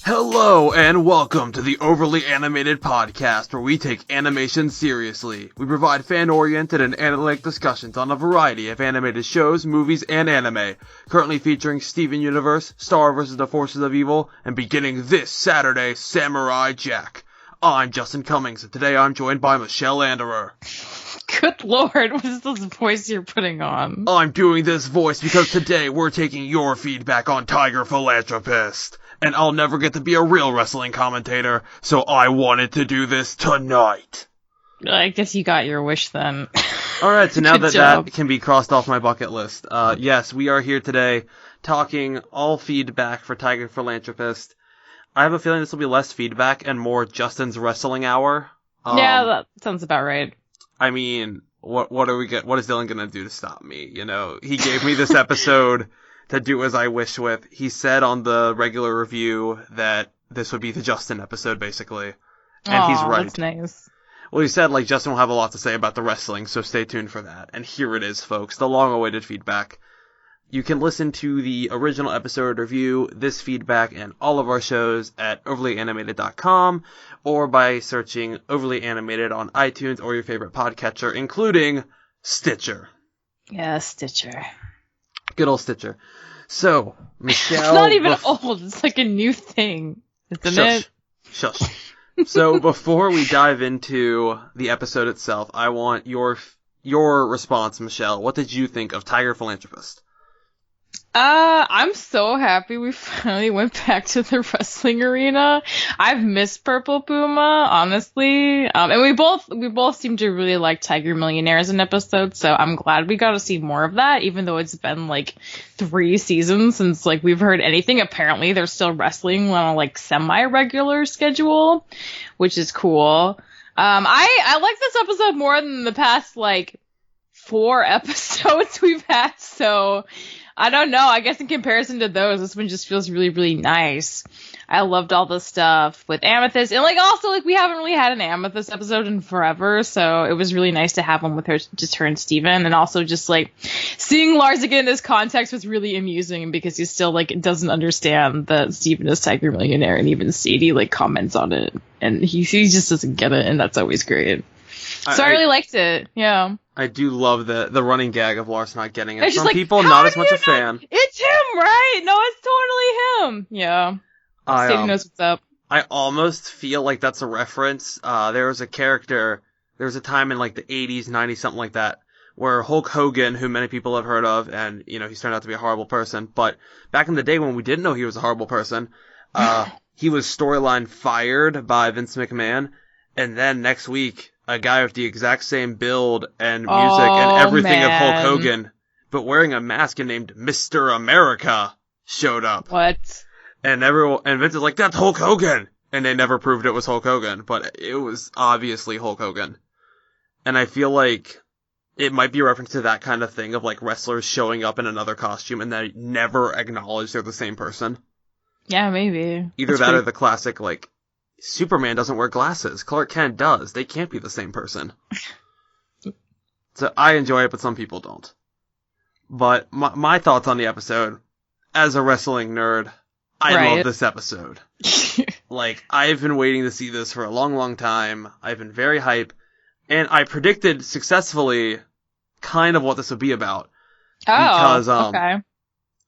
Hello and welcome to the Overly Animated Podcast, where we take animation seriously. We provide fan-oriented and analytic discussions on a variety of animated shows, movies, and anime, currently featuring Steven Universe, Star vs. the Forces of Evil, and beginning this Saturday, Samurai Jack. I'm Justin Cummings, and today I'm joined by Michelle Anderer. Good lord, what is this voice you're putting on? I'm doing this voice because today we're taking your feedback on Tiger Philanthropist. And I'll never get to be a real wrestling commentator, so I wanted to do this tonight. I guess you got your wish then. Alright, so now that job. that can be crossed off my bucket list. Yes, we are here today talking all feedback for Tiger Philanthropist. I have a feeling this will be less feedback and more Justin's wrestling hour. Yeah, that sounds about right. I mean, what is Dylan gonna do to stop me? You know, he gave me this episode to do as I wish with. He said on the regular review that this would be the Justin episode, basically. And he's right. That's nice. Well, he said, Justin will have a lot to say about the wrestling, so stay tuned for that. And here it is, folks, the long-awaited feedback. You can listen to the original episode review, this feedback, and all of our shows at overlyanimated.com, or by searching Overly Animated on iTunes or your favorite podcatcher, including Stitcher. Yeah, Stitcher. Good old Stitcher. So, Michelle... It's not even old, it's like a new thing, isn't it? Shush. So, before we dive into the episode itself, I want your response, Michelle. What did you think of Tiger Philanthropist? I'm so happy we finally went back to the wrestling arena. I've missed Purple Puma, honestly. And we both seem to really like Tiger Millionaire as an episode, so I'm glad we got to see more of that, even though it's been 3 seasons since we've heard anything. Apparently they're still wrestling on a semi-regular schedule, which is cool. I like this episode more than the past 4 episodes we've had, so I don't know. I guess in comparison to those, this one just feels really, really nice. I loved all the stuff with Amethyst. And, also, we haven't really had an Amethyst episode in forever, so it was really nice to have one with her, just her and Steven. And also just, seeing Lars again in this context was really amusing because he still, doesn't understand that Steven is Tiger Millionaire, and even Sadie, comments on it. And he just doesn't get it, and that's always great. So I really liked it, yeah. I do love the running gag of Lars not getting it. It's Some people not as much a fan. It's him, right? No, it's totally him. Yeah. Sadie knows what's up. I almost feel like that's a reference. There was a time in the 80s, 90s, something like that, where Hulk Hogan, who many people have heard of, and, he's turned out to be a horrible person, but back in the day when we didn't know he was a horrible person, he was storyline fired by Vince McMahon, and then next week, a guy with the exact same build and music and everything of Hulk Hogan, but wearing a mask and named Mr. America showed up. What? And Vince is like, that's Hulk Hogan! And they never proved it was Hulk Hogan, but it was obviously Hulk Hogan. And I feel like it might be a reference to that kind of thing of wrestlers showing up in another costume and they never acknowledge they're the same person. Yeah, maybe. Either that or the classic, Superman doesn't wear glasses. Clark Kent does. They can't be the same person. So I enjoy it, but some people don't. But my thoughts on the episode, as a wrestling nerd, I love this episode. I've been waiting to see this for a long, long time. I've been very hype. And I predicted successfully kind of what this would be about. Because, okay.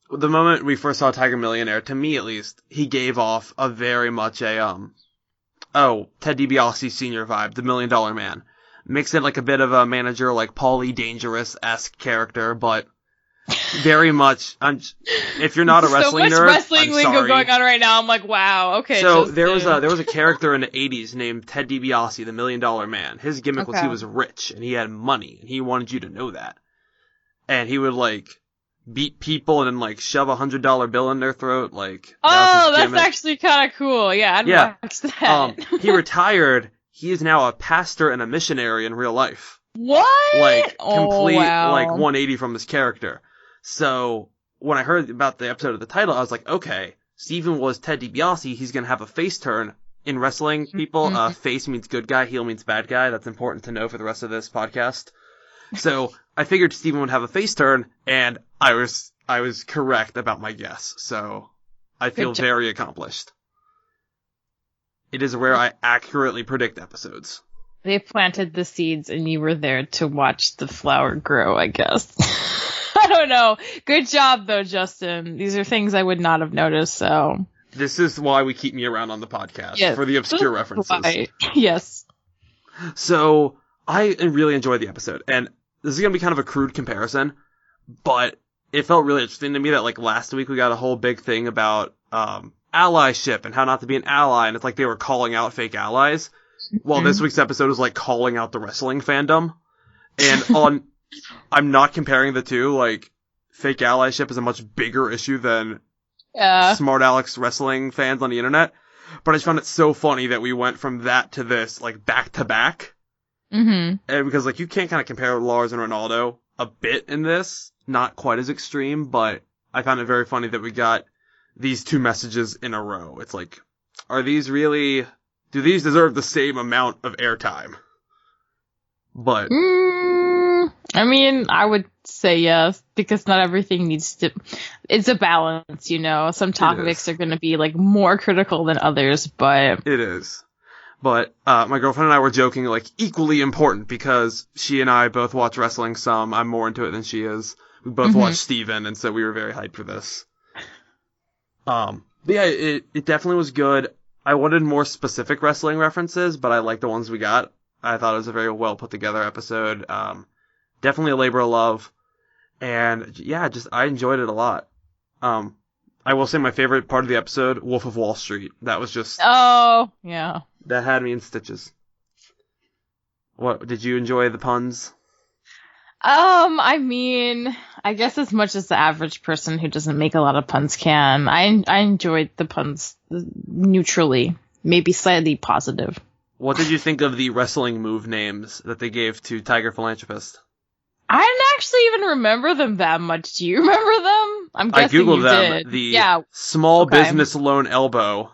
The moment we first saw Tiger Millionaire, to me at least, he gave off a very much Ted DiBiase Sr. vibe, the $1 Million Man. Mix in a bit of a manager, Paulie Dangerous-esque character, but very much, if you're not a wrestling nerd, so much wrestling lingo sorry. going on right now, I'm wow, okay. So there was a character in the 80s named Ted DiBiase, the $1 Million Man. His gimmick was he was rich, and he had money, and he wanted you to know that. And he would, beat people and then shove $100 bill in their throat. That's actually kind of cool. Yeah, I'd watch that. He retired. He is now a pastor and a missionary in real life. What? Complete 180 from his character. So when I heard about the episode of the title, I was like, okay, Steven was Ted DiBiase. He's gonna have a face turn in wrestling. People, face means good guy, heel means bad guy. That's important to know for the rest of this podcast. So I figured Steven would have a face turn, and I was correct about my guess. So I feel very accomplished. it is rare I accurately predict episodes. They planted the seeds and you were there to watch the flower grow, I guess. I don't know. Good job, though, Justin. These are things I would not have noticed, so. This is why we keep me around on the podcast, yes, for the obscure references. Why. Yes. So, I really enjoyed the episode, and this is going to be kind of a crude comparison, but it felt really interesting to me that, like, last week we got a whole big thing about allyship and how not to be an ally, and it's like they were calling out fake allies. Well, this week's episode is, like, calling out the wrestling fandom, and I'm not comparing the two, like, fake allyship is a much bigger issue than smart Alex wrestling fans on the internet, but I just found it so funny that we went from that to this, like, back to back. Mm-hmm. And because, like, you can't kind of compare Lars and Ronaldo a bit in this, not quite as extreme, but I found it very funny that we got these two messages in a row. It's like, do these deserve the same amount of airtime? But I mean, I would say yes, because not everything needs to. It's a balance, you know. Some topics are going to be, like, more critical than others, but it is. But my girlfriend and I were joking, like, equally important, because she and I both watch wrestling some. I'm more into it than she is. We both watch Steven, and so we were very hyped for this. But yeah, it definitely was good. I wanted more specific wrestling references, but I liked the ones we got. I thought it was a very well put together episode. Definitely a labor of love. And yeah, I enjoyed it a lot. I will say my favorite part of the episode, Wolf of Wall Street. That was just... Oh, yeah. That had me in stitches. What, did you enjoy the puns? I mean, I guess as much as the average person who doesn't make a lot of puns can. I enjoyed the puns neutrally, maybe slightly positive. What did you think of the wrestling move names that they gave to Tiger Philanthropist? I didn't actually even remember them that much. Do you remember them? I'm guessing I googled them. Did. The small business loan elbow.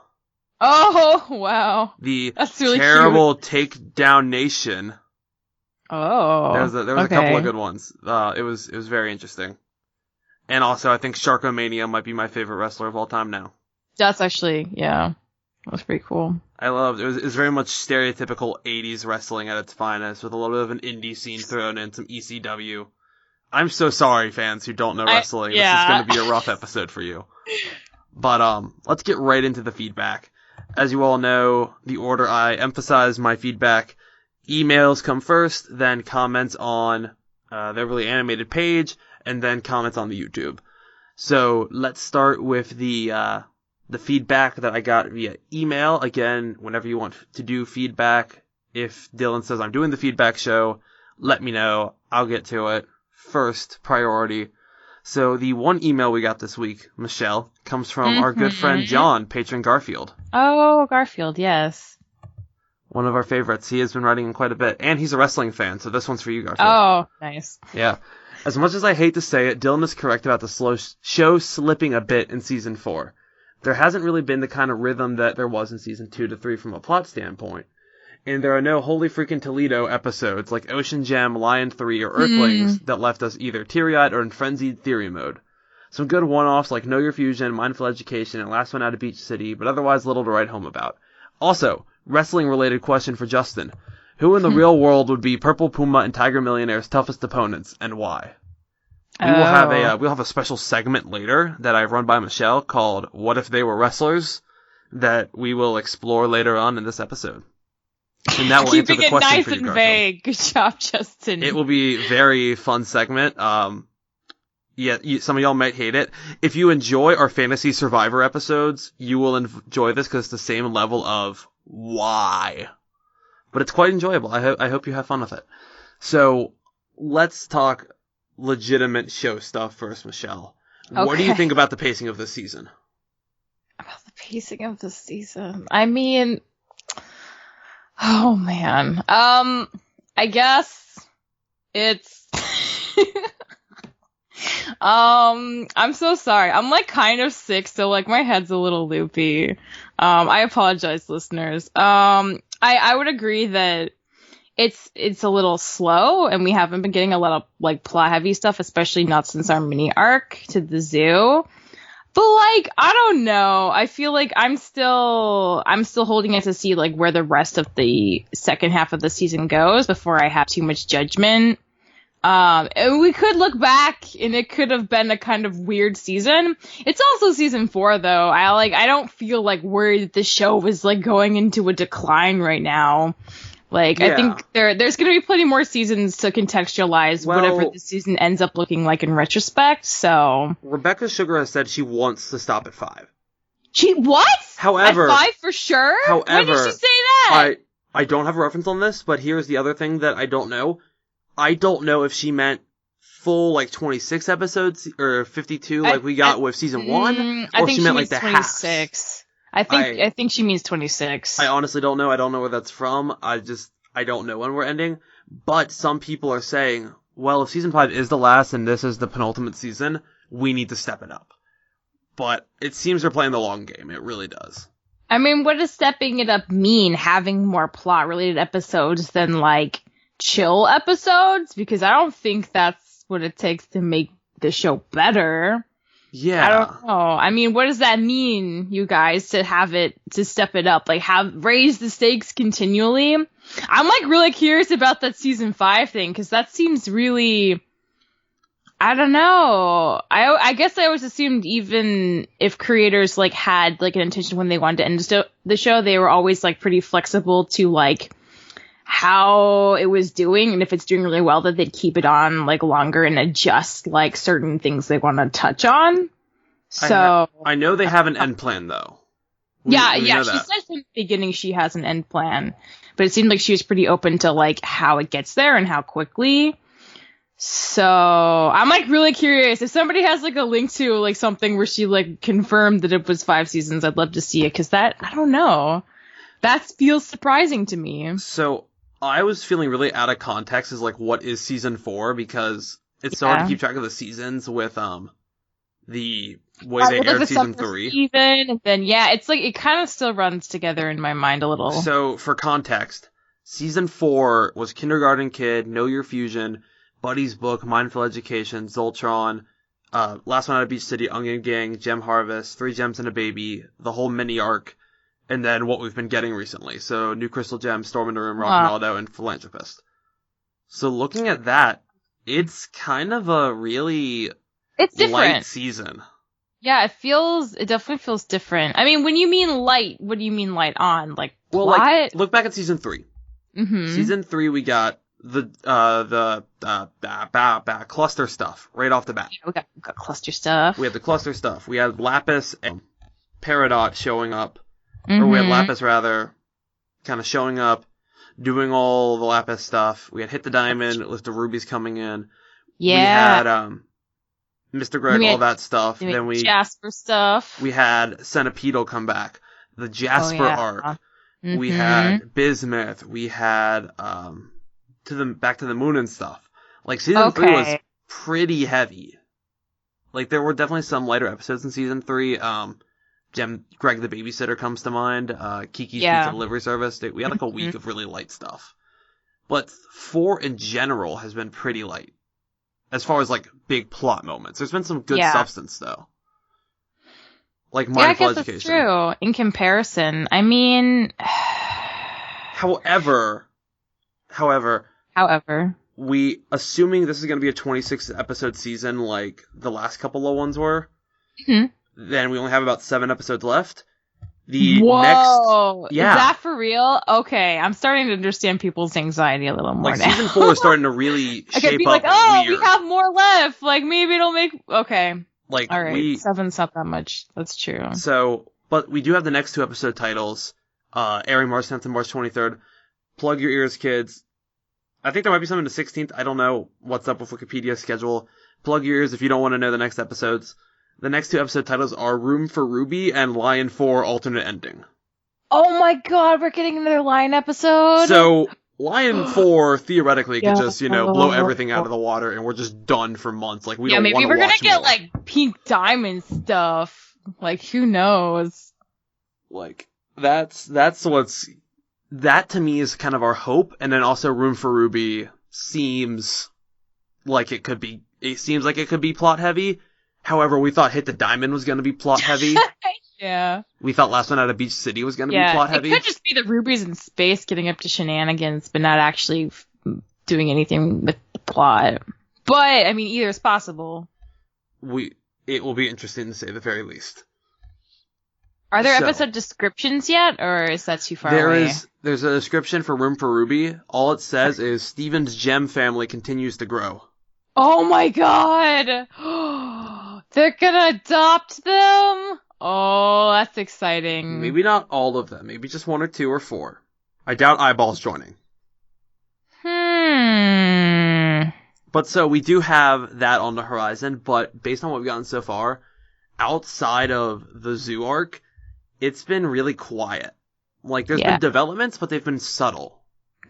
Oh, wow. That's really terrible takedown nation. Oh. There was a couple of good ones. It was very interesting. And also, I think Sharkomania might be my favorite wrestler of all time now. That's actually, yeah. That was pretty cool. I loved it. It was very much stereotypical 80s wrestling at its finest, with a little bit of an indie scene thrown in, some ECW. I'm so sorry, fans who don't know wrestling. This is going to be a rough episode for you. But let's get right into the feedback. As you all know, the order I emphasize my feedback, emails come first, then comments on their really animated page, and then comments on the YouTube. So let's start with the feedback that I got via email. Again, whenever you want to do feedback, if Dylan says I'm doing the feedback show, let me know. I'll get to it. First priority. So the one email we got this week, Michelle, comes from our good friend John, patron Garfield. Oh, Garfield, yes. One of our favorites. He has been writing in quite a bit. And he's a wrestling fan, so this one's for you, Garfield. Oh, nice. Yeah. As much as I hate to say it, Dylan is correct about the show slipping a bit in Season 4. There hasn't really been the kind of rhythm that there was in Season 2 to 3 from a plot standpoint. And there are no Holy Freaking Toledo episodes like Ocean Gem, Lion 3, or Earthlings that left us either teary-eyed or in frenzied theory mode. Some good one-offs like Know Your Fusion, Mindful Education, and Last One Out of Beach City, but otherwise little to write home about. Also, wrestling-related question for Justin. Who in the real world would be Purple Puma and Tiger Millionaire's toughest opponents, and why? We'll have a special segment later that I've run by Michelle called What If They Were Wrestlers that we will explore later on in this episode. And that will answer the question nice for you, and Garfield. vague. Good job, Justin. It will be a very fun segment. Some of y'all might hate it. If you enjoy our Fantasy Survivor episodes, you will enjoy this because it's the same level of why. But it's quite enjoyable. I hope you have fun with it. So let's talk legitimate show stuff first, Michelle. Okay. What do you think about the pacing of this season? About the pacing of this season? I mean, oh man. I guess it's I'm so sorry. I'm like kind of sick, so like my head's a little loopy. I apologize, listeners. I would agree that it's a little slow, and we haven't been getting a lot of like plot heavy stuff, especially not since our mini arc to the zoo. But like, I don't know. I feel like I'm still holding it to see like where the rest of the second half of the season goes before I have too much judgment. And we could look back and it could have been a kind of weird season. It's also season 4 though. I don't feel like worried that the show was like going into a decline right now. Like, yeah. I think there's going to be plenty more seasons to contextualize whatever the season ends up looking like in retrospect, so... Rebecca Sugar has said she wants to stop at 5. She... What? However... At 5 for sure? However... When did she say that? I don't have a reference on this, but here's the other thing that I don't know. I don't know if she meant full, like, 26 episodes, or 52, like we got with season 1, or she meant, like, the 26. Half. I think she means 26. I honestly don't know. I don't know where that's from. I don't know when we're ending. But some people are saying, well, if season 5 is the last and this is the penultimate season, we need to step it up. But it seems they're playing the long game. It really does. I mean, what does stepping it up mean? Having more plot-related episodes than, like, chill episodes? Because I don't think that's what it takes to make the show better. Yeah. I don't know. I mean, what does that mean, you guys, to step it up? Like, raise the stakes continually? I'm, like, really curious about that season 5 thing, because that seems really... I don't know. I guess I always assumed even if creators, like, had, like, an intention when they wanted to end the show, they were always, like, pretty flexible to, like, how it was doing, and if it's doing really well, that they'd keep it on like longer and adjust like certain things they want to touch on. So I know they have an end plan though. We she said from the beginning she has an end plan, but it seemed like she was pretty open to like how it gets there and how quickly. So I'm like really curious if somebody has like a link to like something where she like confirmed that it was 5 seasons. I'd love to see it, because that, I don't know, that feels surprising to me. So I was feeling really out of context as like what is season 4, because it's so hard to keep track of the seasons with the way they aired season 3. And then it's like it kind of still runs together in my mind a little. So for context, season 4 was Kindergarten Kid, Know Your Fusion, Buddy's Book, Mindful Education, Zoltron, Last One Out of Beach City, Onion Gang, Gem Harvest, 3 Gems and a Baby, the whole mini arc. And then what we've been getting recently. So New Crystal Gem, Storm in the Room, Rock'n'Aldo, and Philanthropist. So looking at that, it's kind of a really light season. Yeah, it definitely feels different. I mean, when you mean light, what do you mean light on? Like, plot? Like, look back at season 3. Mm-hmm. Season 3, we got the cluster stuff right off the bat. Yeah, we got cluster stuff. We had the cluster stuff. We had Lapis and Peridot showing up. Mm-hmm. Or we had Lapis, rather, kind of showing up, doing all the Lapis stuff. We had Hit the Diamond with the rubies coming in. Yeah. We had Mr. Greg, all that stuff. Then we Jasper stuff. We had Centipedal come back. The Jasper arc. Mm-hmm. We had Bismuth. We had Back to the Moon and stuff. Like, season 3 was pretty heavy. Like, there were definitely some lighter episodes in season 3. Greg the Babysitter comes to mind. Kiki's Pizza Delivery Service. We had like a week of really light stuff. But 4 in general has been pretty light. As far as like big plot moments. There's been some good substance though. Like Mindful Education. That's true. In comparison. I mean... However, we, assuming this is going to be a 26 episode season like the last couple of ones were, then we only have about 7 episodes left. Whoa! Is that for real? Okay, I'm starting to understand people's anxiety a little more like, now. Season 4 is starting to really shape up like, weird. We have more left. Like, maybe it'll make... Okay. Like, all right, 7's not that much. That's true. So, but we do have the next 2 episode titles, airing March 10th and March 23rd. Plug your ears, kids. I think there might be something the 16th. I don't know what's up with Wikipedia's schedule. Plug your ears if you don't want to know the next episodes. The next 2 episode titles are Room for Ruby and Lion 4 Alternate Ending. Oh my god, we're getting another Lion episode? So, Lion 4 theoretically could just, blow everything out of the water and we're just done for months. Like, we don't want to watch more. Yeah, maybe we're gonna get, like, Pink Diamond stuff. Like, who knows? Like, that's what's... That, to me, is kind of our hope. And then also Room for Ruby seems like it could be... It seems like it could be plot heavy. However, we thought Hit the Diamond was going to be plot heavy. Yeah. We thought Last One Out of Beach City was going to be plot heavy. It could just be the rubies in space getting up to shenanigans, but not actually doing anything with the plot. But, I mean, either is possible. It will be interesting to say the very least. Are there episode descriptions yet, or is that too far away? There's a description for Room for Ruby. All it says is Steven's gem family continues to grow. Oh my god! They're gonna adopt them? Oh, that's exciting. Maybe not all of them. Maybe just 1 or 2 or 4. I doubt Eyeball's joining. But so we do have that on the horizon, but based on what we've gotten so far, outside of the zoo arc, it's been really quiet. Like, there's been developments, but they've been subtle.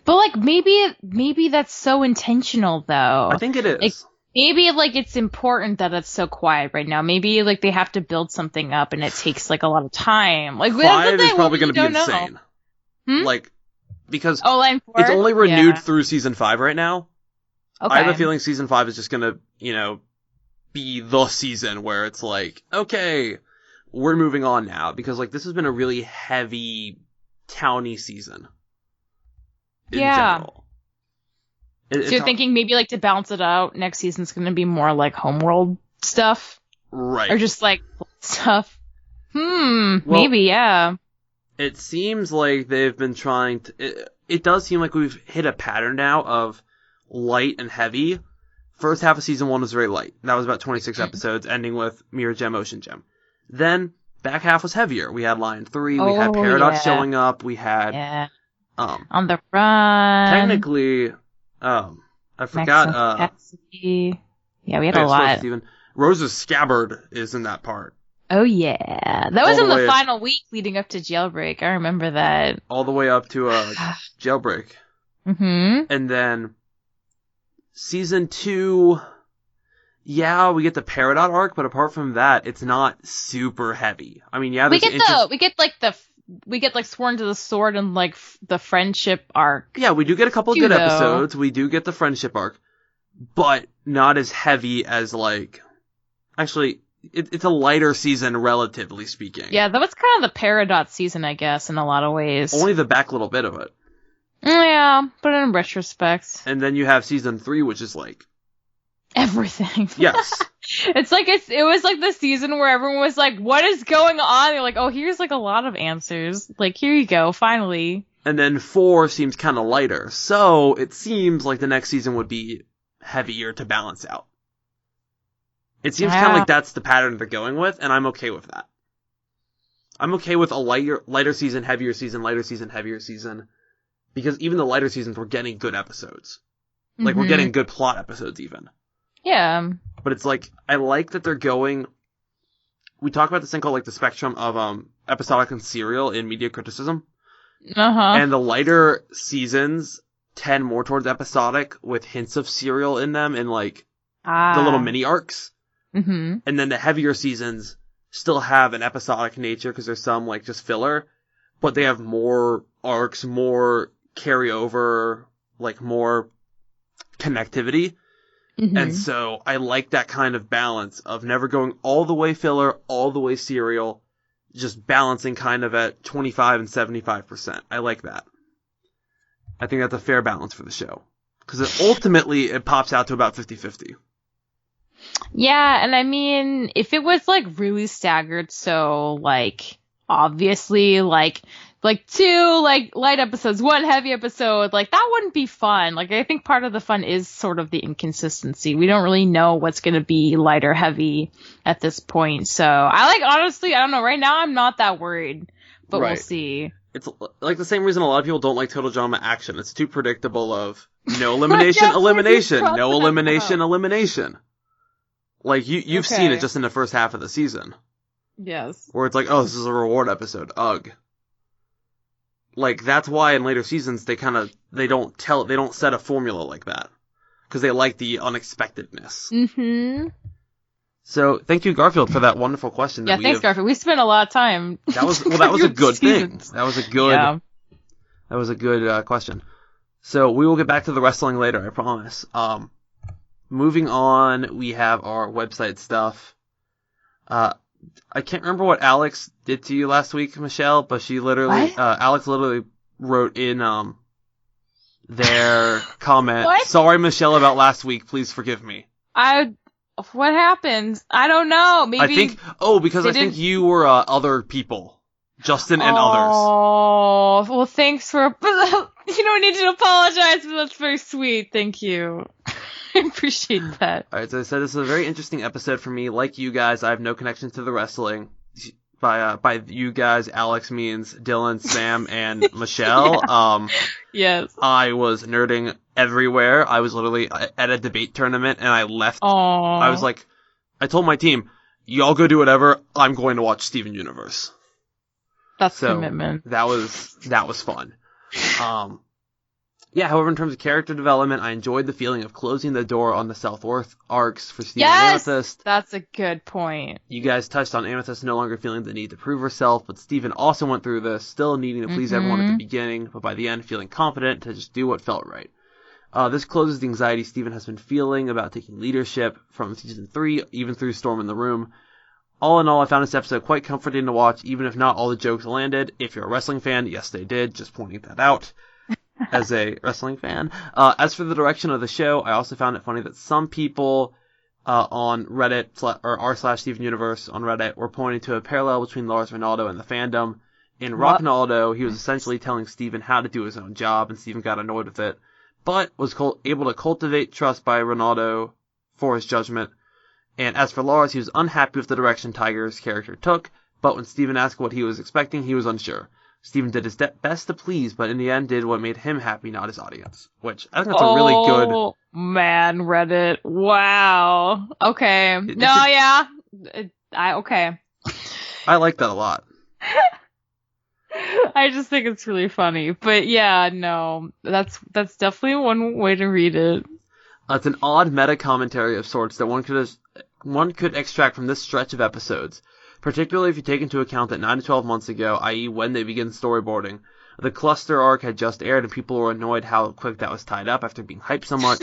But, like, maybe that's so intentional, though. I think it is. Like, maybe, like, it's important that it's so quiet right now. Maybe, like, they have to build something up, and it takes, like, a lot of time. Like, 5 is probably going to be insane. Like, because Line 4? It's only renewed through Season 5 right now. Okay. I have a feeling Season 5 is just going to, be the season where it's like, okay, we're moving on now. Because, like, this has been a really heavy, towny season. In general. So you're thinking maybe, like, to balance it out, next season's going to be more, like, homeworld stuff? Right. Or just, like, stuff? Maybe, yeah. It seems like they've been trying to... It does seem like we've hit a pattern now of light and heavy. First half of Season 1 was very light. That was about 26 episodes, ending with Mirror Gem, Ocean Gem. Then, back half was heavier. We had Line 3, we had Paradox showing up, we had... On the Run. Technically, I forgot... Yeah, we had a lot. Steven. Rose's Scabbard is in that part. Oh, yeah. That was in the final week leading up to Jailbreak. I remember that. All the way up to Jailbreak. Mm-hmm. And then Season 2, yeah, we get the Peridot arc, but apart from that, it's not super heavy. I mean, yeah, we get like Sworn to the Sword and like the friendship arc. Yeah, we do get a couple of good episodes. We do get the friendship arc, but not as heavy as like. Actually, it's a lighter season, relatively speaking. Yeah, that was kind of the Peridot season, I guess, in a lot of ways. Only the back little bit of it. Yeah, but in retrospect. And then you have Season 3, which is like everything. Yes. It's like it was like the season where everyone was like, what is going on? They're like, oh, here's like a lot of answers. Like, here you go, finally. And then 4 seems kind of lighter. So it seems like the next season would be heavier to balance out. It seems kind of like that's the pattern they're going with, and I'm okay with that. I'm okay with a lighter season, heavier season, lighter season, heavier season. Because even the lighter seasons, we're getting good episodes. Like, we're getting good plot episodes, even. Yeah. But it's like, I like that they're going... We talk about this thing called, like, the spectrum of episodic and serial in media criticism. Uh-huh. And the lighter seasons tend more towards episodic, with hints of serial in them, and, like, the little mini arcs. Mm-hmm. And then the heavier seasons still have an episodic nature, because there's some, like, just filler. But they have more arcs, more carryover, like, more connectivity. Mm-hmm. And so I like that kind of balance of never going all the way filler, all the way serial, just balancing kind of at 25 and 75%. I like that. I think that's a fair balance for the show. Because ultimately, it pops out to about 50-50. Yeah, and I mean, if it was, like, really staggered, so, like, obviously, like 2, like, light episodes, 1 heavy episode, like, that wouldn't be fun. Like, I think part of the fun is sort of the inconsistency. We don't really know what's going to be light or heavy at this point. So, honestly, I don't know. Right now, I'm not that worried, but we'll see. It's like the same reason a lot of people don't like Total Drama Action. It's too predictable of no elimination, elimination, no elimination, elimination. Like, you've seen it just in the first half of the season. Yes. Where it's like, oh, this is a reward episode. Ugh. Like, that's why in later seasons they don't set a formula like that. Because they like the unexpectedness. Mm-hmm. So, thank you, Garfield, for that wonderful question. Thanks, Garfield. We spent a lot of time. That was a good thing. That was a good question. So, we will get back to the wrestling later, I promise. Moving on, we have our website stuff. I can't remember what Alex did to you last week, Michelle, but she literally, Alex literally wrote in, their comment, What? "Sorry, Michelle, about last week. Please forgive me." What happened? I don't know. Maybe. I think, because I think you were, other people. Justin and others. Oh, well, thanks for. You don't need to apologize, but that's very sweet. Thank you. I appreciate that. Alright, so I said this is a very interesting episode for me. Like you guys, I have no connection to the wrestling. By you guys, Alex means Dylan, Sam, and Michelle. Yeah. Yes. I was nerding everywhere. I was literally at a debate tournament, and I left. Aww. I was like, I told my team, y'all go do whatever. I'm going to watch Steven Universe. That's commitment. That was fun. Yeah, however, in terms of character development, I enjoyed the feeling of closing the door on the self-worth arcs for Steven and Amethyst. That's a good point. You guys touched on Amethyst no longer feeling the need to prove herself, but Steven also went through this, still needing to please everyone at the beginning, but by the end feeling confident to just do what felt right. This closes the anxiety Steven has been feeling about taking leadership from Season 3, even through Storm in the Room. All in all, I found this episode quite comforting to watch, even if not all the jokes landed. If you're a wrestling fan, yes they did, just pointing that out. As a wrestling fan. As for the direction of the show, I also found it funny that some people on Reddit, or r/Steven Universe on Reddit, were pointing to a parallel between Lars Ronaldo and the fandom. In Ronaldo, he was essentially telling Steven how to do his own job, and Steven got annoyed with it, but was able to cultivate trust by Ronaldo for his judgment. And as for Lars, he was unhappy with the direction Tiger's character took, but when Steven asked what he was expecting, he was unsure. Steven did his best to please, but in the end did what made him happy, not his audience. Which, I think that's a really good... Oh, man, Reddit. Wow. Okay. Okay. I like that a lot. I just think it's really funny. But yeah, no, that's definitely one way to read it. It's an odd meta commentary of sorts that one could extract from this stretch of episodes. Particularly if you take into account that 9 to 12 months ago, i.e. when they begin storyboarding, the cluster arc had just aired and people were annoyed how quick that was tied up after being hyped so much.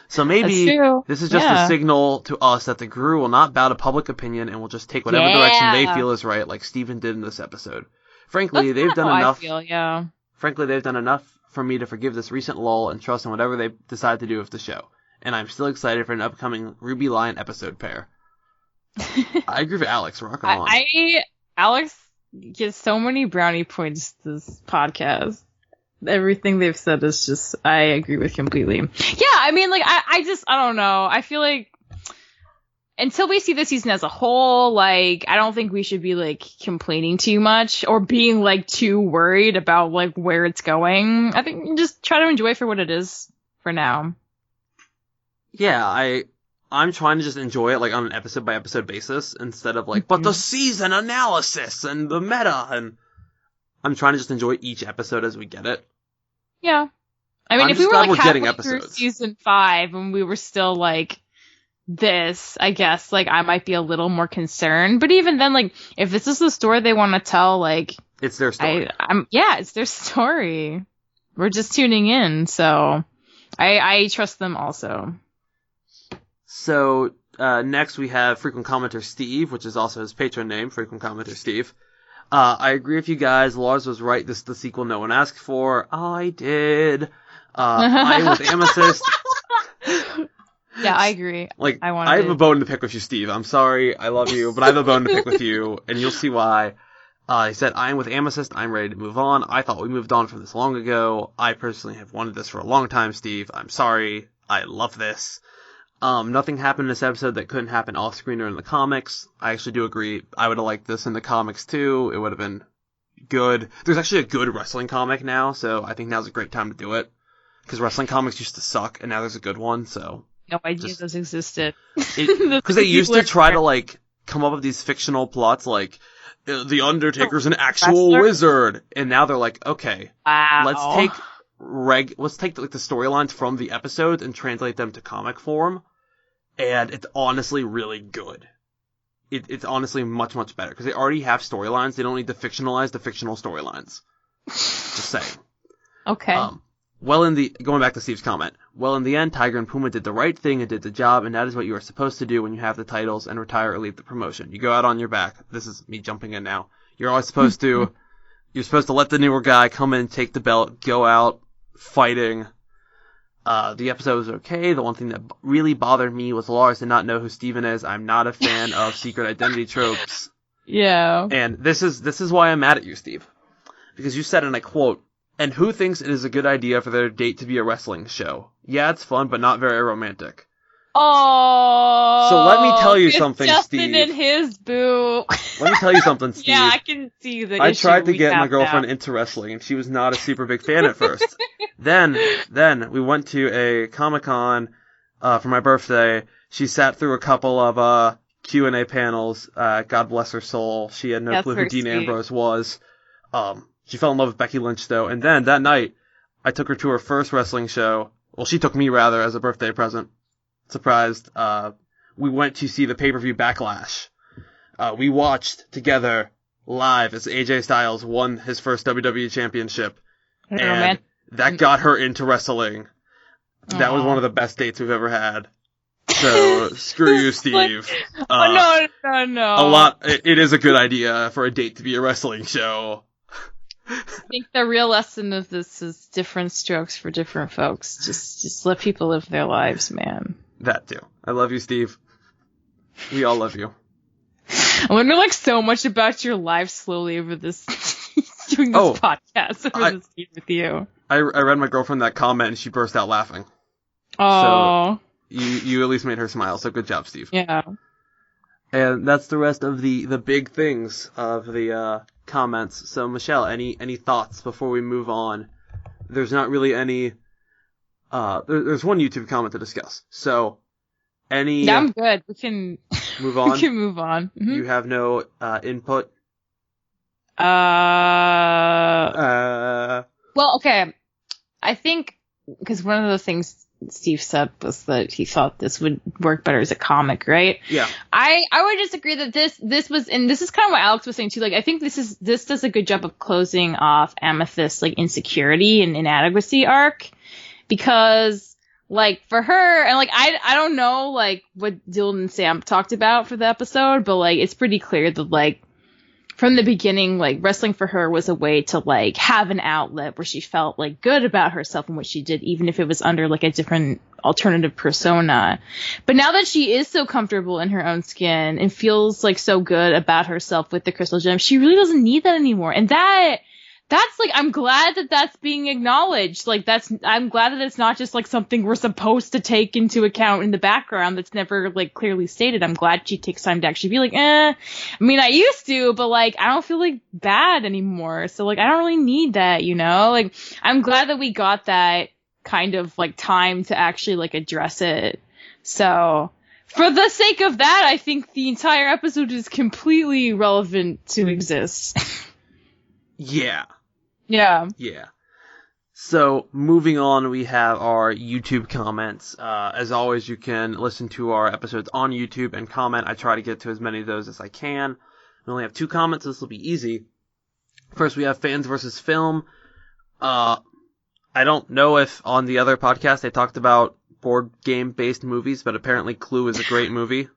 So maybe this is just a signal to us that the Guru will not bow to public opinion and will just take whatever direction they feel is right, like Steven did in this episode. Frankly, they've done enough. Frankly, they've done enough for me to forgive this recent lull and trust in whatever they decide to do with the show. And I'm still excited for an upcoming Ruby Lion episode pair. I agree with Alex. Rock on. Alex gets so many brownie points this podcast. Everything they've said is just, I agree with completely. Yeah, I mean, like, I don't know. I feel like until we see the season as a whole, like, I don't think we should be, like, complaining too much or being, like, too worried about, like, where it's going. I think just try to enjoy it for what it is for now. Yeah, I'm trying to just enjoy it, like, on an episode-by-episode basis, instead of, like, but the season analysis and the meta, and I'm trying to just enjoy each episode as we get it. Yeah. I mean, if we were, like, halfway through season 5 and we were still, like, this, I guess, like, I might be a little more concerned, but even then, like, if this is the story they want to tell, like... It's their story. It's their story. We're just tuning in, so I trust them also. So, next we have frequent commenter Steve, which is also his patron name, frequent commenter Steve. I agree with you guys. Lars was right. This is the sequel no one asked for. I did. I am with Amethyst. Yeah, I agree. Like, I have a bone to pick with you, Steve. I'm sorry. I love you, but I have a bone to pick with you, and you'll see why. He said, I am with Amethyst. I'm ready to move on. I thought we moved on from this long ago. I personally have wanted this for a long time, Steve. I'm sorry. I love this. Nothing happened in this episode that couldn't happen off screen or in the comics. I actually do agree. I would have liked this in the comics too. It would have been good. There's actually a good wrestling comic now, so I think now's a great time to do it. Because wrestling comics used to suck, and now there's a good one, so. No idea those existed. Because they used to try to, like, come up with these fictional plots, like, the Undertaker's an actual wizard. And now they're like, okay, let's take like, the storylines from the episodes and translate them to comic form. And it's honestly really good. It's honestly much, much better. Because they already have storylines. They don't need to fictionalize the fictional storylines. Just saying. Okay. going back to Steve's comment, well, in the end, Tiger and Puma did the right thing and did the job, and that is what you are supposed to do when you have the titles and retire or leave the promotion. You go out on your back. This is me jumping in now. You're always supposed to, you're supposed to let the newer guy come in, take the belt, go out fighting. The episode was okay. The one thing that really bothered me was Lars did not know who Steven is. I'm not a fan of secret identity tropes. Yeah. And this is why I'm mad at you, Steve. Because you said, and I quote, "And who thinks it is a good idea for their date to be a wrestling show? Yeah, it's fun, but not very romantic." Oh. So let me tell you something, Justin Steve. and his boo. Let me tell you something, Steve. Yeah, I can see the I issue tried to we get my have girlfriend now. into wrestling, and she was not a super big fan at first. Then we went to a Comic-Con for my birthday. She sat through a couple of Q&A panels. God bless her soul. She had no That's clue who very Dean sweet. Ambrose was. She fell in love with Becky Lynch, though. And then that night, I took her to her first wrestling show. Well, she took me, rather, as a birthday present. Surprised. We went to see the pay-per-view Backlash. We watched together live as AJ Styles won his first WWE Championship. And that got her into wrestling. That was one of the best dates we've ever had. So, screw you, Steve. No. It is a good idea for a date to be a wrestling show. I think the real lesson of this is different strokes for different folks. Just let people live their lives, man. That too. I love you, Steve. We all love you. I learned like so much about your life slowly over this doing this podcast over this game with you. I read my girlfriend that comment and she burst out laughing. Oh. So you at least made her smile. So good job, Steve. Yeah. And that's the rest of the big things of the comments. So Michelle, any thoughts before we move on? There's not really any. There's one YouTube comment to discuss. So any. Yeah, I'm good. We can move on. We can move on. Mm-hmm. You have no input. Well, okay. I think because one of the things Steve said was that he thought this would work better as a comic, right? Yeah. I would disagree that this was, and this is kind of what Alex was saying too. Like, I think this does a good job of closing off Amethyst's like insecurity and inadequacy arc, because like for her, and like I don't know like what Dylan and Sam talked about for the episode, but like it's pretty clear that like from the beginning, like wrestling for her was a way to like have an outlet where she felt like good about herself and what she did, even if it was under like a different alternative persona. But now that she is so comfortable in her own skin and feels like so good about herself with the crystal gem, she really doesn't need that anymore. And that's like, I'm glad that that's being acknowledged. Like I'm glad that it's not just like something we're supposed to take into account in the background that's never like clearly stated. I'm glad she takes time to actually be like, I mean, I used to, but like, I don't feel like bad anymore. So like, I don't really need that, you know? Like, I'm glad that we got that kind of like time to actually like address it. So for the sake of that, I think the entire episode is completely relevant to exist. Yeah. Yeah. Yeah. So, moving on, we have our YouTube comments. As always, you can listen to our episodes on YouTube and comment. I try to get to as many of those as I can. We only have 2 comments, so this will be easy. First, we have Fans versus Film. I don't know if on the other podcast they talked about board game-based movies, but apparently Clue is a great movie.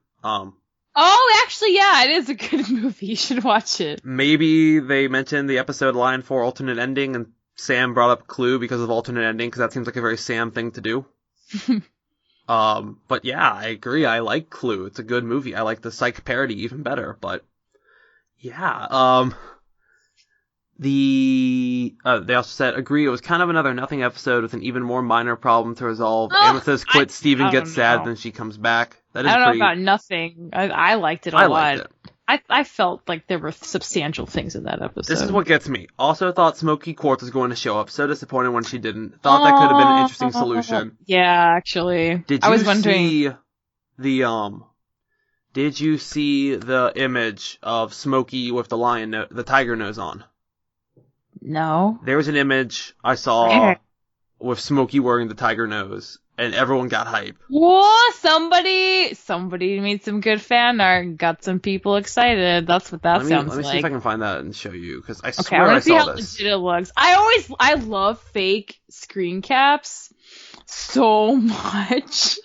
Oh, actually, yeah, it is a good movie. You should watch it. Maybe they mentioned the episode line for alternate ending, and Sam brought up Clue because of alternate ending, because that seems like a very Sam thing to do. But yeah, I agree. I like Clue. It's a good movie. I like the Psych parody even better, but yeah. They also said, agree, it was kind of another nothing episode with an even more minor problem to resolve. Amethyst quits, Steven gets sad, then she comes back. That is I don't know about nothing. I liked it a lot. Liked it. I felt like there were substantial things in that episode. This is what gets me. Also thought Smokey Quartz was going to show up. So disappointed when she didn't. Thought that could have been an interesting solution. Yeah, actually. Did you see the image of Smokey with the tiger nose on? No. There was an image I saw with Smokey wearing the tiger nose, and everyone got hype. Whoa, somebody made some good fan art and got some people excited. That's what that sounds Let me like. see if I can find that and show you, because I Okay, swear I I want to see saw how this. legit it looks. I love fake screen caps so much.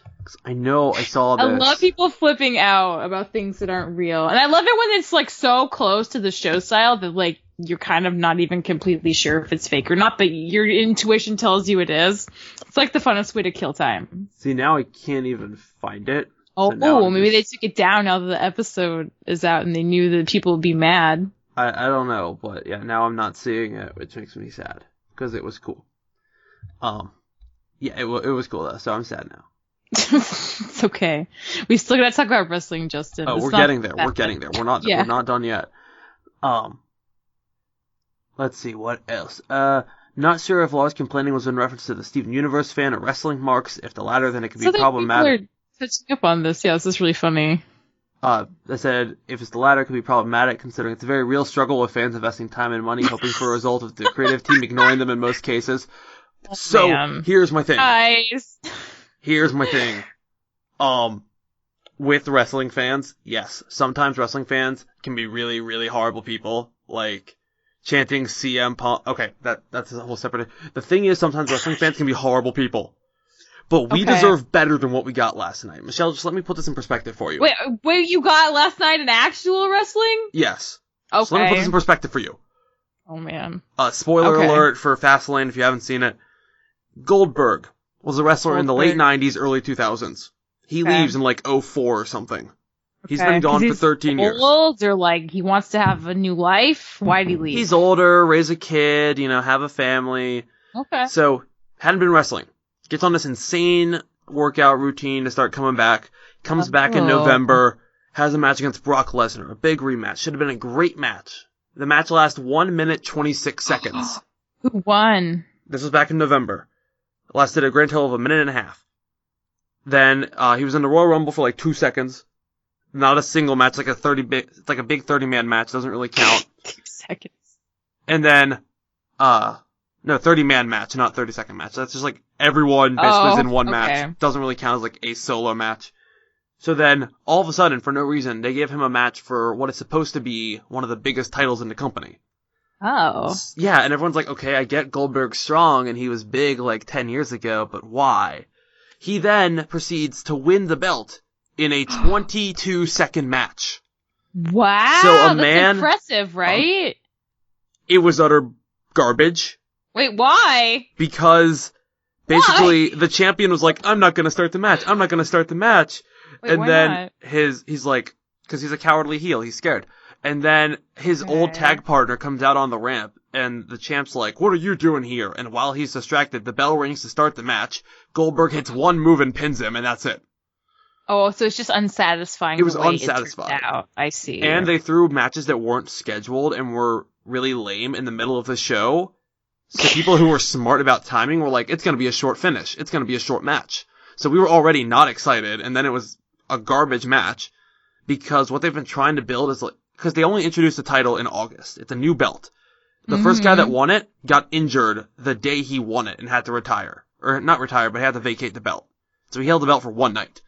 I know I saw this. I love people flipping out about things that aren't real. And I love it when it's like so close to the show style that like you're kind of not even completely sure if it's fake or not, but your intuition tells you it is. It's like the funnest way to kill time. See, now I can't even find it. Oh, So maybe they took it down now that the episode is out and they knew that people would be mad. I don't know, but yeah, now I'm not seeing it, which makes me sad, because it was cool. Yeah, it was cool though, so I'm sad now. It's okay. We still gotta talk about wrestling, Justin. Oh, It's we're not getting there. that We're getting there. We're not done yet. Let's see what else. Not sure if Lars complaining was in reference to the Steven Universe fan or wrestling marks. If the latter, then it could be problematic. People are touching up on this. Yeah, this is really funny. I said, if it's the latter, it could be problematic, considering it's a very real struggle with fans investing time and money, hoping for a result of the creative team ignoring them in most cases. So, Man. here's my thing. Guys. Here's my thing. With wrestling fans, yes, sometimes wrestling fans can be really, really horrible people, like chanting CM Punk. Okay, that's a whole separate. The thing is, sometimes wrestling fans can be horrible people. But we deserve better than what we got last night. Michelle, just let me put this in perspective for you. Wait, you got last night in actual wrestling? Yes. Okay. So let me put this in perspective for you. Oh, man. Spoiler alert for Fastlane if you haven't seen it. Goldberg was a wrestler in the late 90s, early 2000s. He leaves in like 04 or something. He's been gone for 13 years. Old, or like he wants to have a new life? Why'd he leave? He's older, raise a kid, have a family. Okay. So, hadn't been wrestling. Gets on this insane workout routine to start coming back. Comes back in November. Has a match against Brock Lesnar. A big rematch. Should have been a great match. The match lasts 1 minute 26 seconds. Who won? This was back in November. It lasted a grand total of 1.5 minutes. Then he was in the Royal Rumble for like 2 seconds. Not a single match, like it's like a big 30-man match. Doesn't really count. 2 seconds. And then, 30-man match, not 30-second match. That's just like everyone basically is in one match. Doesn't really count as like a solo match. So then, all of a sudden, for no reason, they give him a match for what is supposed to be one of the biggest titles in the company. Oh. Yeah, and everyone's like, okay, I get Goldberg's strong and he was big like 10 years ago, but why? He then proceeds to win the belt in a 22-second match. Wow, so that's impressive, right? It was utter garbage. Wait, why? Because basically the champion was like, I'm not going to start the match. Wait, and why then not? he's like, because he's a cowardly heel, he's scared. And then his old tag partner comes out on the ramp, and the champ's like, what are you doing here? And while he's distracted, the bell rings to start the match. Goldberg hits one move and pins him, and that's it. Oh, so it's just unsatisfying. It was the way unsatisfying. It turned out. I see. And they threw matches that weren't scheduled and were really lame in the middle of the show. So people who were smart about timing were like, it's going to be a short finish. It's going to be a short match. So we were already not excited, and then it was a garbage match. Because what they've been trying to build is like, because they only introduced the title in August. It's a new belt. The first guy that won it got injured the day he won it and had to retire. Or not retire, but had to vacate the belt. So he held the belt for one night.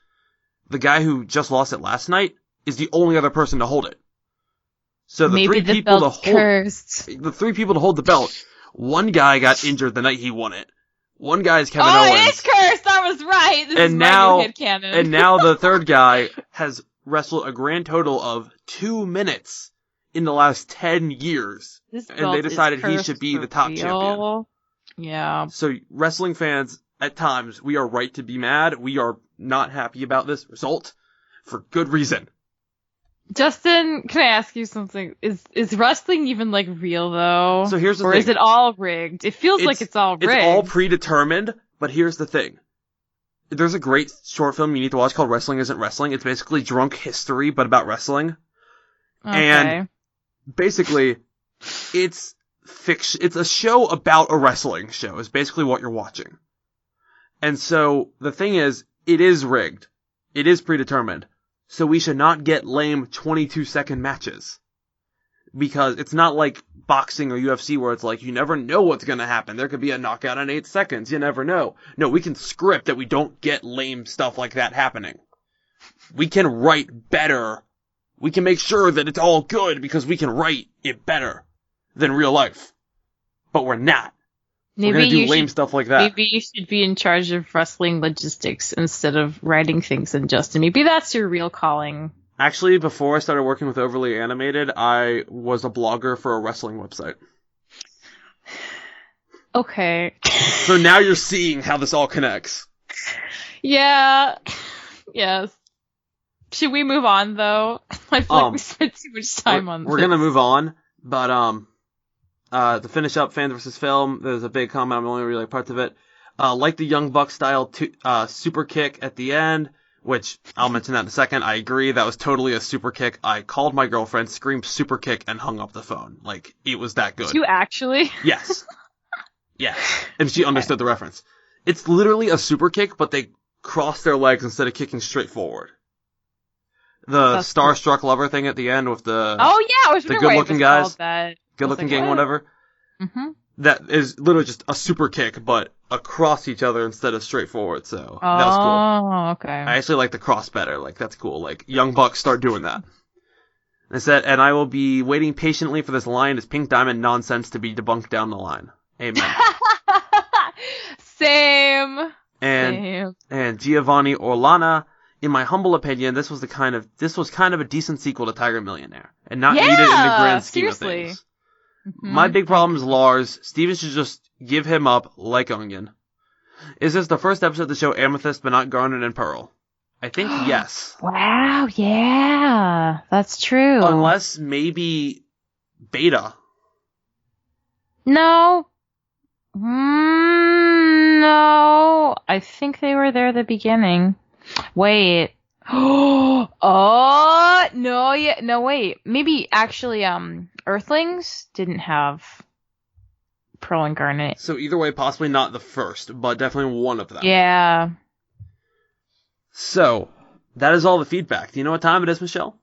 The guy who just lost it last night is the only other person to hold it. So the Maybe the belt's cursed. The 3 people to hold the belt, one guy got injured the night he won it. One guy is Kevin Owens. Oh, it is cursed! I was right! This is now, my new headcanon. And now the third guy has wrestled a grand total of 2 minutes in the last 10 years. And they decided he should be the top champion. Yeah. So wrestling fans, at times, we are right to be mad. We are not happy about this result for good reason. Justin, can I ask you something? Is wrestling even like real though? So here's the thing. Or is it all rigged? It feels like it's all rigged. It's all predetermined, but here's the thing. There's a great short film you need to watch called Wrestling Isn't Wrestling. It's basically drunk history, but about wrestling. Okay. And basically, it's fiction. It's a show about a wrestling show is basically what you're watching. And so the thing is, it is rigged. It is predetermined. So we should not get lame 22-second matches. because it's not like boxing or UFC where it's like you never know what's going to happen. There could be a knockout in 8 seconds. You never know. No, we can script that we don't get lame stuff like that happening. We can write better. We can make sure that it's all good because we can write it better than real life. But we're not. We're going to do lame stuff like that. Maybe you should be in charge of wrestling logistics instead of writing things in Justin. Maybe that's your real calling. Actually, before I started working with Overly Animated, I was a blogger for a wrestling website. Okay. So now you're seeing how this all connects. Yeah. Yes. Should we move on, though? I feel like we spent too much time on this. We're gonna move on, but to finish up Fans vs. Film, there's a big comment. I'm only really parts of it. Like the Young Buck style super kick at the end, which I'll mention that in a second. I agree, that was totally a super kick. I called my girlfriend, screamed super kick, and hung up the phone. Like, it was that good. Did you actually? Yes. Yes. And she understood the reference. It's literally a super kick, but they cross their legs instead of kicking straight forward. That's starstruck cool. Lover thing at the end with the I was the good-looking guys, good-looking gang, what? whatever. Mm-hmm. That is literally just a super kick, but across each other instead of straight forward. So that was cool. Oh, okay. I actually like the cross better. Like, that's cool. Like, Young Bucks start doing that. And it said, and I will be waiting patiently for this line as Pink Diamond nonsense to be debunked down the line. Amen. Same. And Giovanni Orlana. In my humble opinion, this was kind of a decent sequel to Tiger Millionaire, and not needed in the grand scheme of things. Mm-hmm. My big problem is Lars. Steven should just give him up like Onion. Is this the first episode to show Amethyst but not Garnet and Pearl? I think yes. Wow, yeah, that's true. Unless maybe Beta. No. No. I think they were there at the beginning. Wait. No, yeah, no, wait. Maybe actually, Earthlings didn't have Pearl and Garnet. So either way, possibly not the first, but definitely one of them. Yeah. So, that is all the feedback. Do you know what time it is, Michelle?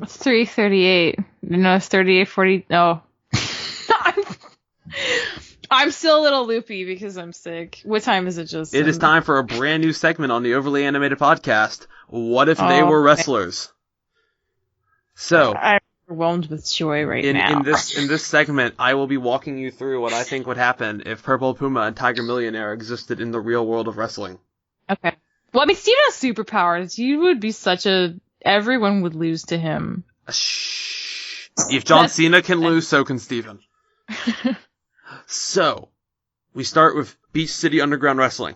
It's 3:38. No, it's 38:40. No. I'm still a little loopy because I'm sick. What time is it, just? It is time for a brand new segment on the Overly Animated podcast. What if they were wrestlers? So, I'm overwhelmed with joy now. In this segment, I will be walking you through what I think would happen if Purple Puma and Tiger Millionaire existed in the real world of wrestling. Okay. Well, I mean, Steven has superpowers. You would be everyone would lose to him. Shh. If John Cena can lose, so can Steven. So, we start with Beach City Underground Wrestling,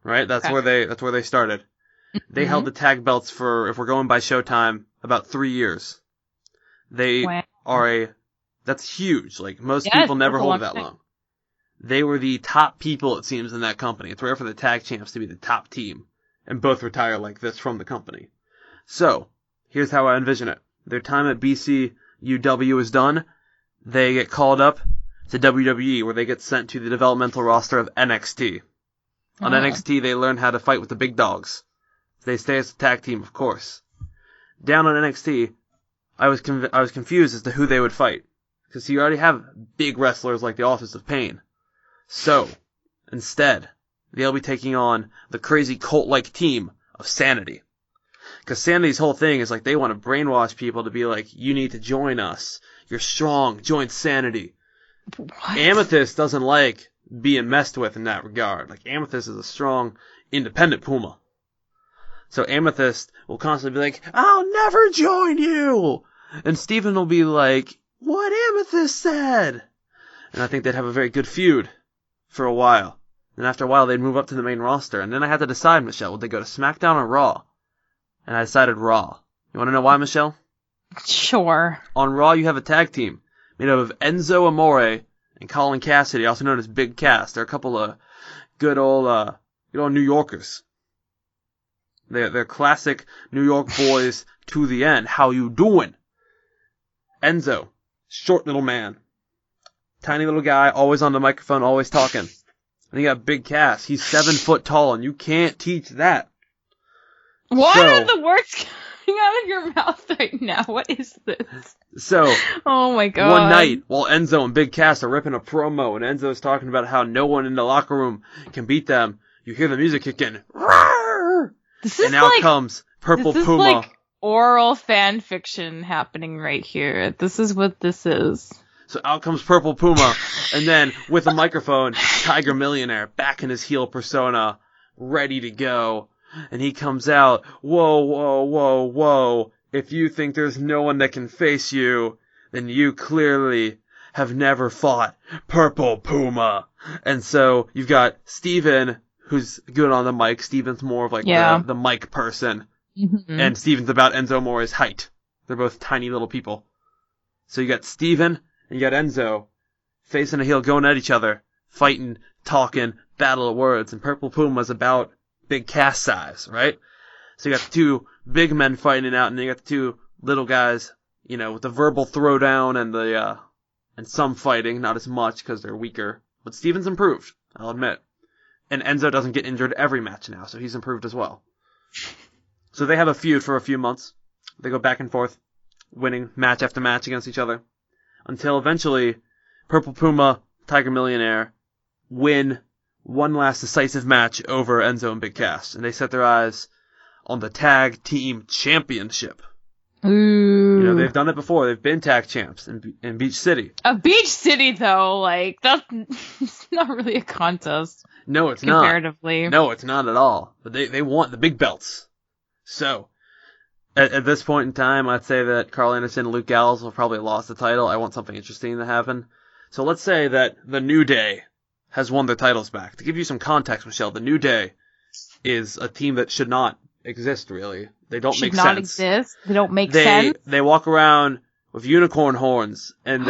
right? That's where they started. They held the tag belts for, if we're going by Showtime, about 3 years. They that's huge. Like, most people never hold it that long. They were the top people, it seems, in that company. It's rare for the tag champs to be the top team, and both retire like this from the company. So, here's how I envision it. Their time at BCUW is done. They get called up to WWE, where they get sent to the developmental roster of NXT. On NXT, they learn how to fight with the big dogs. They stay as a tag team, of course. Down on NXT, I was confused as to who they would fight, because you already have big wrestlers like the Authors of Pain. So, instead, they'll be taking on the crazy cult-like team of Sanity. Because Sanity's whole thing is like they want to brainwash people to be like, you need to join us. You're strong. Join Sanity. What? Amethyst doesn't like being messed with in that regard. Like, Amethyst is a strong, independent Puma. So Amethyst will constantly be like, I'll never join you! And Steven will be like, what Amethyst said? And I think they'd have a very good feud for a while. And after a while, they'd move up to the main roster. And then I had to decide, Michelle, would they go to SmackDown or Raw? And I decided Raw. You want to know why, Michelle? Sure. On Raw, you have a tag team made up of Enzo Amore and Colin Cassidy, also known as Big Cass. They're a couple of good old New Yorkers. They're classic New York boys to the end. How you doing? Enzo, short little man. Tiny little guy, always on the microphone, always talking. And you got Big Cass. He's 7 foot tall, and you can't teach that. What are the words coming out of your mouth right now? What is this? So, Oh my god. one night, while Enzo and Big Cass are ripping a promo, and Enzo's talking about how no one in the locker room can beat them, you hear the music kick in. Roar! And out comes Purple this is Puma. like oral fan fiction happening right here. This is what this is. So out comes Purple Puma, and then with a microphone, Tiger Millionaire, back in his heel persona, ready to go. And he comes out, whoa, whoa, whoa, whoa. If you think there's no one that can face you, then you clearly have never fought Purple Puma. And so you've got Steven, who's good on the mic. Steven's more of like the mic person. Mm-hmm. And Steven's about Enzo Amore's height. They're both tiny little people. So you got Steven and you got Enzo facing a heel, going at each other, fighting, talking, battle of words. And Purple Puma's about Big Cass size, right? So you got the two big men fighting it out, and then you got the two little guys, with the verbal throwdown and some fighting, not as much because they're weaker. But Steven's improved, I'll admit. And Enzo doesn't get injured every match now, so he's improved as well. So they have a feud for a few months. They go back and forth, winning match after match against each other. Until eventually, Purple Puma, Tiger Millionaire, win one last decisive match over Enzo and Big Cass. And they set their eyes on the Tag Team Championship. Ooh. They've done it before. They've been tag champs in Beach City. Beach City, though, that's it's not really a contest. No, it's comparatively. not. No, it's not at all. But they want the big belts. So, at this point in time, I'd say that Carl Anderson and Luke Gallows will probably have lost the title. I want something interesting to happen. So let's say that the New Day has won their titles back. To give you some context, Michelle, the New Day is a team that should not exist, really. They don't make sense. Should not exist? They don't make sense? They walk around with unicorn horns, and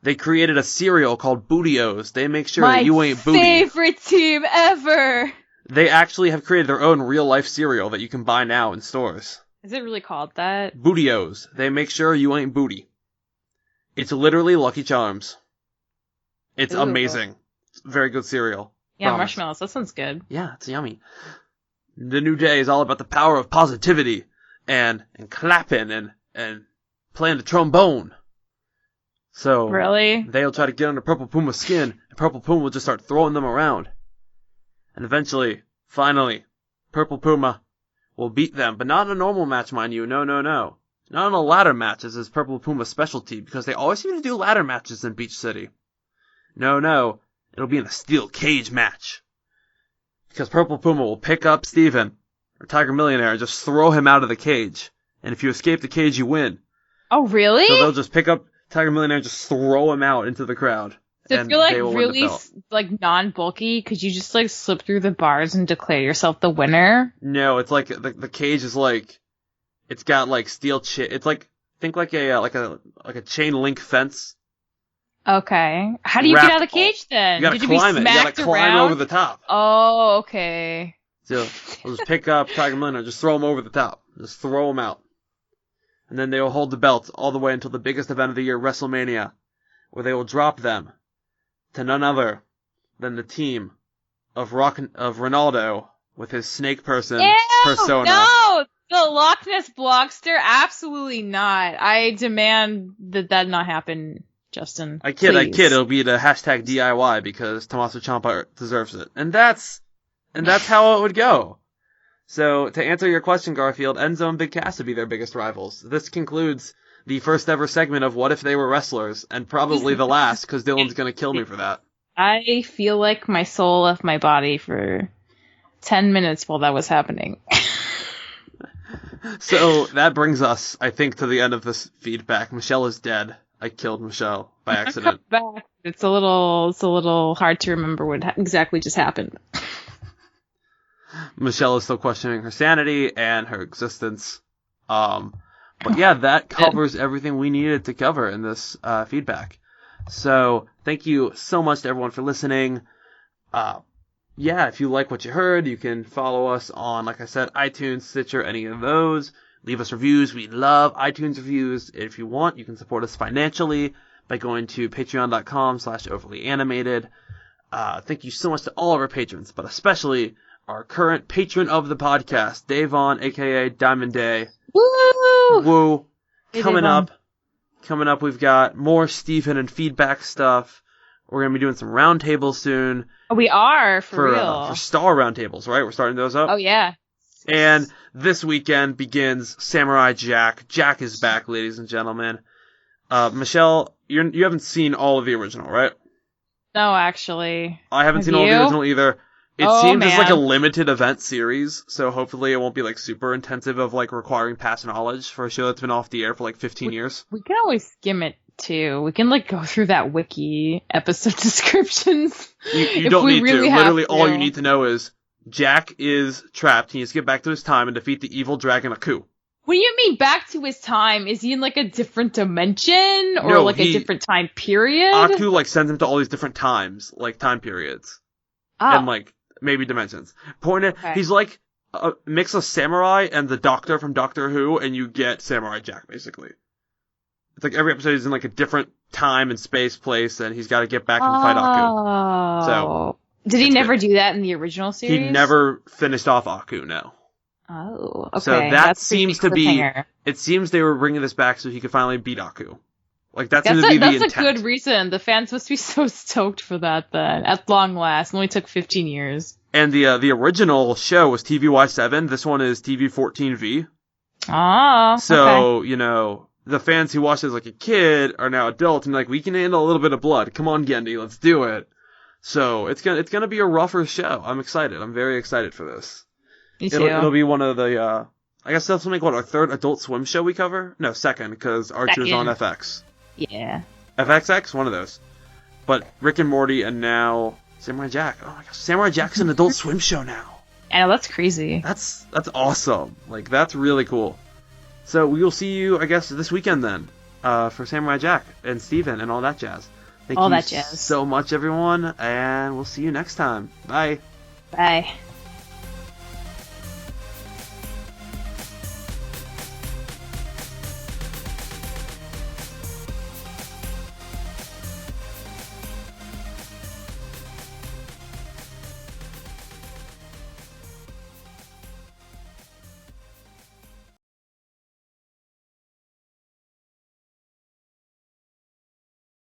they created a cereal called Booty-O's. They make sure that you ain't booty. My favorite team ever! They actually have created their own real-life cereal that you can buy now in stores. Is it really called that? Booty-O's. They make sure you ain't booty. It's literally Lucky Charms. It's amazing. It's very good cereal. Yeah, Promise. marshmallows. That sounds good. Yeah, it's yummy. The New Day is all about the power of positivity and clapping and playing the trombone. So really, they'll try to get under Purple Puma's skin, and Purple Puma will just start throwing them around. And eventually, finally, Purple Puma will beat them, but not in a normal match, mind you. No. Not in a ladder match, as is Purple Puma's specialty, because they always seem to do ladder matches in Beach City. No. It'll be in a steel cage match. Because Purple Puma will pick up Steven, or Tiger Millionaire, and just throw him out of the cage. And if you escape the cage, you win. Oh, really? So they'll just pick up Tiger Millionaire and just throw him out into the crowd. So if you're really non-bulky, could you just slip through the bars and declare yourself the winner? No, it's like the cage is it's got steel it's think like a chain link fence. Okay. How do you get out of the cage then? You gotta climb it. You gotta climb over the top. Oh, okay. So we'll just pick up Tiger Millionaire, just throw him over the top. Just throw him out. And then they will hold the belts all the way until the biggest event of the year, WrestleMania, where they will drop them to none other than the team of Ronaldo with his snake person persona. No! The Loch Ness Blogster? Absolutely not. I demand that not happen, Justin. I kid. Please. It'll be the hashtag DIY because Tommaso Ciampa deserves it. And that's how it would go. So, to answer your question, Garfield, Enzo and Big Cass would be their biggest rivals. This concludes the first ever segment of What If They Were Wrestlers, and probably the last, because Dylan's gonna kill me for that. I feel like my soul left my body for 10 minutes while that was happening. So, that brings us, I think, to the end of this feedback. Michelle is dead. I killed Michelle by accident. It's a little hard to remember what exactly just happened. Michelle is still questioning her sanity and her existence. But yeah, that covers everything we needed to cover in this feedback. So thank you so much to everyone for listening. Yeah, if you like what you heard, you can follow us on, like I said, iTunes, Stitcher, any of those. Leave us reviews. We love iTunes reviews. If you want, you can support us financially by going to patreon.com/overlyanimated. Thank you so much to all of our patrons, but especially our current patron of the podcast, Davon, aka Diamond Day. Woo! Woo! It Coming is on. up, we've got more Stephen and feedback stuff. We're gonna be doing some roundtables soon We are, for real. for Star roundtables, right? We're starting those up. Oh, yeah. And this weekend begins Samurai Jack. Jack is back, ladies and gentlemen. Michelle, you haven't seen all of the original, right? No, actually. I haven't Have seen all of the you? original either. It Oh, seems it's like a man. limited event series, so hopefully it won't be like super intensive of like requiring past knowledge for a show that's been off the air for like 15 years. We can always skim it, too. We can, like, go through that wiki episode descriptions. You if don't we need really to. have Literally, all you to. need to know is Jack is trapped. He needs to get back to his time and defeat the evil dragon Aku. What do you mean back to his time? Is he in, like, a different dimension? Or, No, like, a different time period? Aku like sends him to all these different times, like time periods, and Oh, like maybe dimensions. Point it, okay. he's like a mix of Samurai and the Doctor from Doctor Who, and you get Samurai Jack basically. It's like every episode is in like a different time and space place, and he's got to get back and fight Aku. Oh. So, Did he it's never good. do that in the original series? He never finished off Aku, no. Oh, okay. So that That's pretty seems to be. cliffhanger. It seems they were bringing this back so he could finally beat Aku. Like that That's seems to be the that's intent. a good reason. The fans must be so stoked for that then. At long last. It only took 15 years. And the original show was TVY7. This one is TV14V. Oh, okay. So, you know, the fans who watched it as like a kid are now adults and like, we can handle a little bit of blood. Come on, Gendy, let's do it. So it's gonna be a rougher show. I'm excited. I'm very excited for this. Me too. It'll be one of the, I guess that's like what, our third Adult Swim show we cover? No, second, because Archer's on Second. FX. Yeah. FXX? One of those. But Rick and Morty and now Samurai Jack. Oh my gosh, Samurai Jack's an Adult Swim show now. I know, that's crazy. That's awesome. Like, that's really cool. So we will see you, I guess, this weekend then, for Samurai Jack and Steven and all that jazz. Thank All you that jazz. so much, everyone, and we'll see you next time. Bye. Bye.